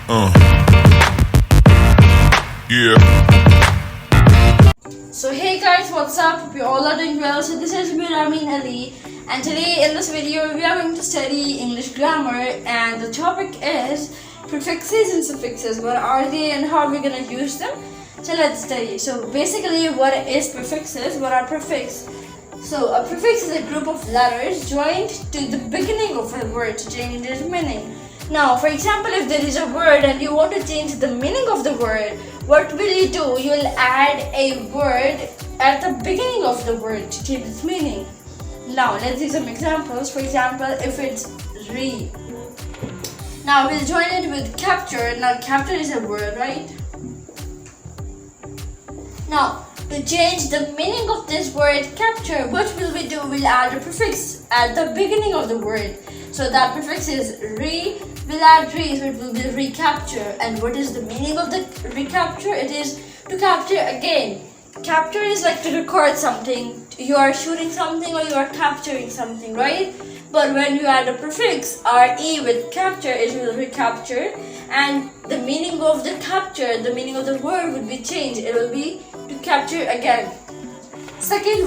Yeah. So hey guys, what's up? Hope you all are doing well. So this is me, Rameen Ali, and today in this video we are going to study English grammar, and the topic is prefixes and suffixes. What are they and how are we gonna use them? So let's study. So basically, what is prefixes? What are prefixes? So a prefix is a group of letters joined to the beginning of a word to change its meaning. Now, for example, if there is a word and you want to change the meaning of the word, what will you do? You will add a word at the beginning of the word to change its meaning. Now, let's see some examples. For example, if it's re. Now, we'll join it with capture. Now, capture is a word, right? Now, to change the meaning of this word capture, what will we do? We'll add a prefix at the beginning of the word. So that prefix is re, we'll add re, so it will be recapture. And what is the meaning of the recapture? It is to capture again. Capture is like to record something. You are shooting something or you are capturing something, right? But when you add a prefix, re with capture, it will recapture. And the meaning of the capture, the meaning of the word would be changed. It will be to capture again. Second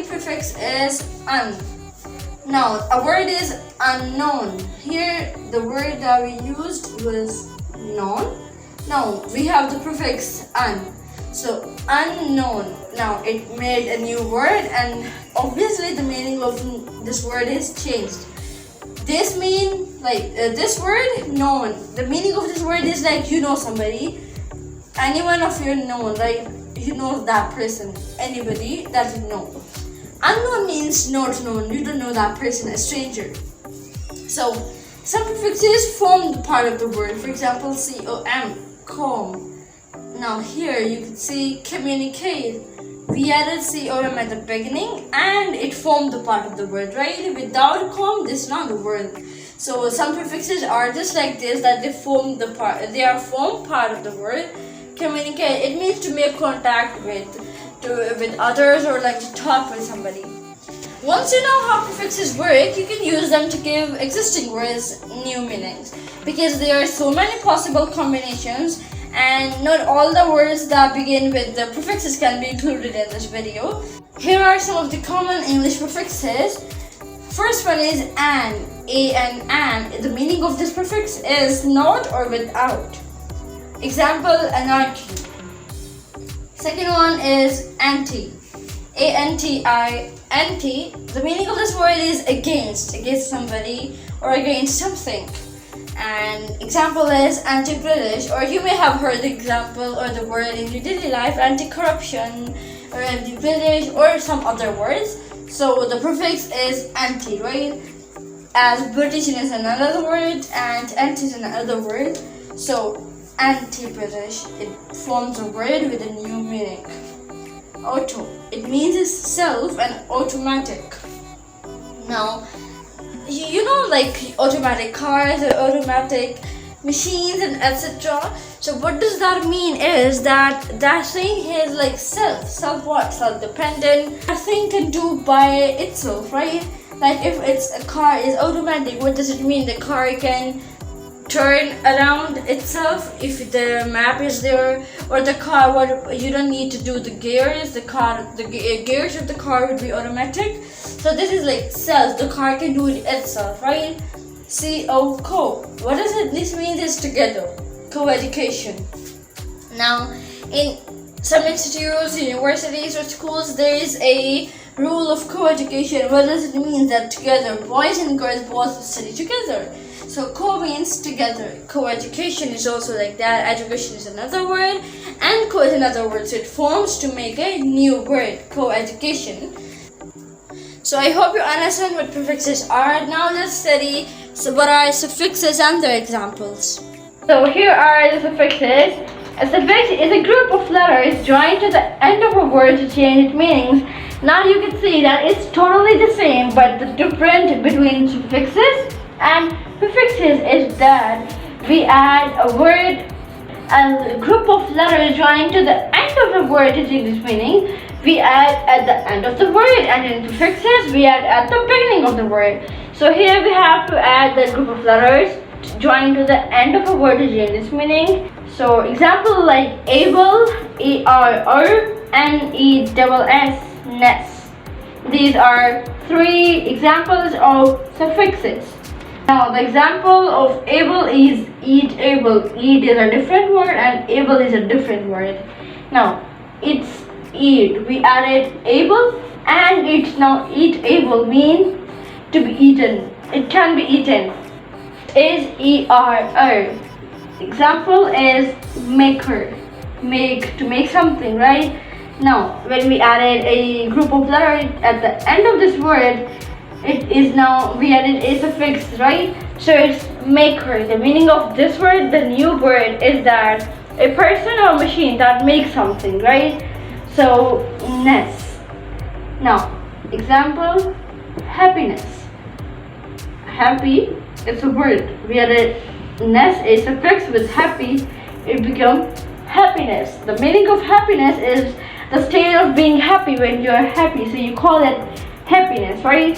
prefix is un. Now, a word is unknown. Here, the word that we used was known. Now, we have the prefix un. So, unknown. Now, it made a new word, and obviously the meaning of this word is changed. This this word, known. The meaning of this word is like you know somebody. Anyone of you known, like you know that person. Anybody that you know. Unknown means not known. You don't know that person, a stranger. So, some prefixes form the part of the word. For example, com, com. Now here you can see communicate. We added com at the beginning and it formed the part of the word, right? Without com, this is not the word. So some prefixes are just like this, that they form the part. They are formed part of the word. Communicate. It means to make contact with others or like to talk with somebody. Once you know how prefixes work, you can use them to give existing words new meanings, because there are so many possible combinations and not all the words that begin with the prefixes can be included in this video. Here are some of the common English prefixes. First one is an. An. The meaning of this prefix is not or without. Example, anarchy. Second one is anti. A-N-T-I, anti. The meaning of this word is against somebody or against something. And example is anti-British, or you may have heard the example or the word in your daily life, anti-corruption or anti-British or some other words. So the prefix is anti, right? As British is another word and anti is another word. So anti-British, it forms a word with a new meaning. Auto, it means it's self and automatic. Now, you know, like automatic cars or automatic machines and etc. So what does that mean is that thing is like self-dependent. That thing can do by itself, right? Like if it's a car is automatic, what does it mean? The car can turn around itself if the map is there, or the car, what you don't need to do the gears. The gears of the car would be automatic. So this is like self. The car can do it itself, right? Co. What does it? This means is together. Co-education. Now, in some institutes, universities, or schools, there is a rule of co-education. What does it mean? That together, boys and girls both study together. So co means together. Co-education is also like that. Education is another word, and co is another word. So it forms to make a new word, co-education. So I hope you understand what prefixes are. Now let's study what are suffixes and their examples. So here are the suffixes. A suffix is a group of letters joined to the end of a word to change its meanings. Now you can see that it's totally the same, but the difference between suffixes and prefixes is that we add a word, a group of letters joined to the end of the word to change its meaning. We add at the end of the word, and in prefixes we add at the beginning of the word. So here we have to add the group of letters join to the end of a word to change its meaning. So example like able, ERR-N-E-S-S, ness. These are 3 examples of suffixes. Now the example of able is eat able. Eat is a different word and able is a different word. Now it's eat. We added able and it's now eat able means to be eaten. It can be eaten. Is ERR. Example is maker. Make, to make something, right? Now when we added a group of letters at the end of this word, it is now we added a suffix, right? So it's maker. The meaning of this word, the new word, is that a person or machine that makes something, right? So ness. Now example, happiness. Happy, it's a word. We added ness, a suffix with happy, it becomes happiness. The meaning of happiness is the state of being happy when you are happy, so you call it happiness, right?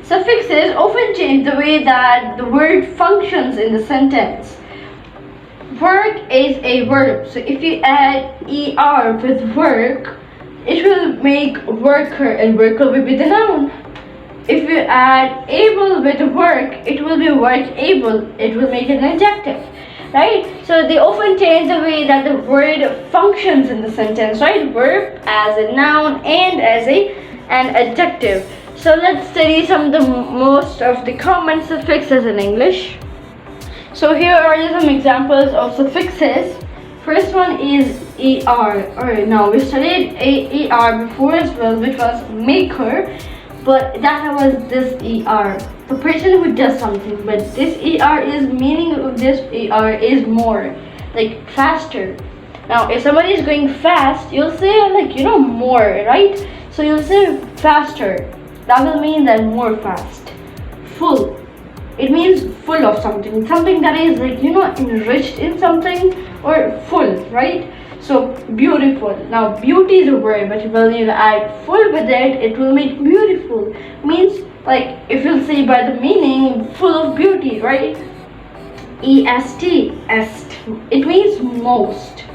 Suffixes often change the way that the word functions in the sentence. Work is a verb, so if you add ER with work, it will make worker, and worker will be the noun. If you add able with work, it will be work able, it will make an adjective, right? So they often change the way that the word functions in the sentence, right? Verb as a noun and as an adjective. So let's study some of the most of the common suffixes in English. So here are some examples of suffixes. First one is ER. Alright, now we studied ER before as well, which was maker, but that was this ER, the person who does something. But this ER is meaning of this ER is more, like faster. Now if somebody is going fast, you'll say like more, right? So you'll say faster. That will mean that more fast. Full. It means full of something. Something that is like enriched in something, or full, right? So beautiful. Now beauty is a word, but when you add full with it, it will make beautiful. Means like if you'll say by the meaning full of beauty, right? EST, est. It means most,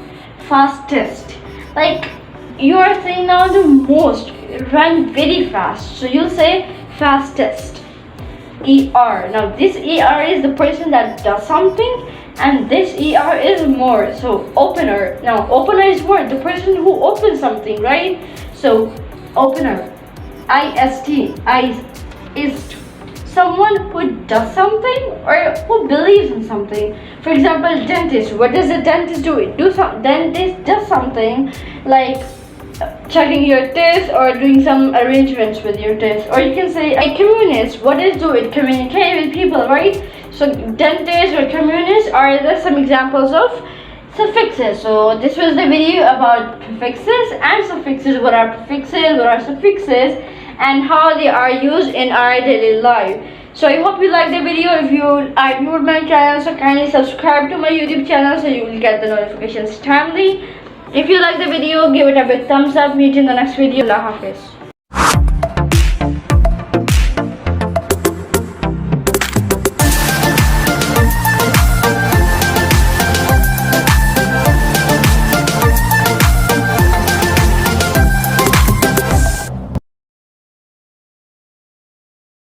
fastest. Like you are saying now the most, run very fast. So you'll say fastest. ER. Now this ER is the person that does something, and this ER is more. So opener. Now opener is word, the person who opens something, right? So opener. IST. Ist. Someone who does something or who believes in something. For example, dentist. What does a dentist do? Dentist does something like checking your teeth or doing some arrangements with your teeth. Or you can say a communist. What does do? It communicate with people, right? So dentist or communist are some examples of suffixes. So this was the video about prefixes and suffixes. What are prefixes? What are suffixes? And how they are used in our daily life. So I hope you liked the video. If you are new to my channel, so kindly subscribe to my YouTube channel so you will get the notifications timely. If you like the video, give it a big thumbs up. Meet you in the next video. Allah Hafiz.